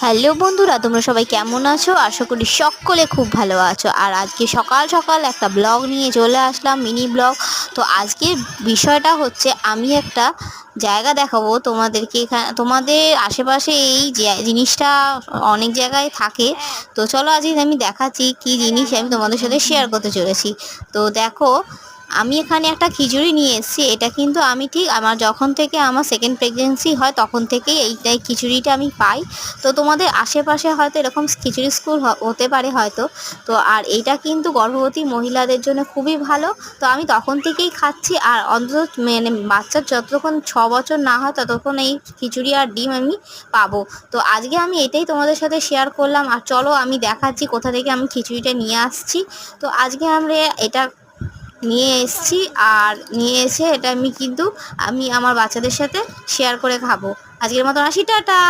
Hello বন্ধুরা, তোমরা সবাই কেমন আছো? আশা করি সকলে খুব ভালো আছো। আর আজকে সকাল সকাল একটা ব্লগ নিয়ে চলে আসলাম, মিনি ব্লগ। তো আজকের বিষয়টা হচ্ছে আমি একটা জায়গা দেখাবো তোমাদেরকে। এখানে তোমাদের আশেপাশে এই জিনিসটা অনেক জায়গায় থাকে। তো চলো আজকে আমি দেখাচ্ছি কি জিনিস আমি তোমাদের সাথে শেয়ার করতে চলেছি। তো দেখো, আমি এখানে একটা খিচুড়ি নিয়ে এসেছি। এটা কিন্তু আমি ঠিক আমার যখন থেকে আমার সেকেন্ড প্রেগনেন্সি হয় তখন থেকেই এইটাই খিচুড়িটা আমি পাই। তো তোমাদের আশেপাশে হয়তো এরকম খিচুড়ি স্কুল হতে পারে হয়তো। তো আর এইটা কিন্তু গর্ভবতী মহিলাদের জন্য খুবই ভালো। তো আমি তখন থেকেই খাচ্ছি। আর অন্তত মানে বাচ্চার যতক্ষণ 6 বছর না হয় ততক্ষণ এই খিচুড়ি আর ডিম আমি পাবো। তো আজকে আমি এটাই তোমাদের সাথে শেয়ার করলাম। আর চলো আমি দেখাচ্ছি কোথা থেকে আমি খিচুড়িটা নিয়ে আসছি। তো আজকে আমরা এটা নিয়ে এসেছি, আর নিয়ে এসে এটা আমি আমার বাচ্চাদের সাথে শেয়ার করে খাবো। আজকের মতন আসি, টাটা।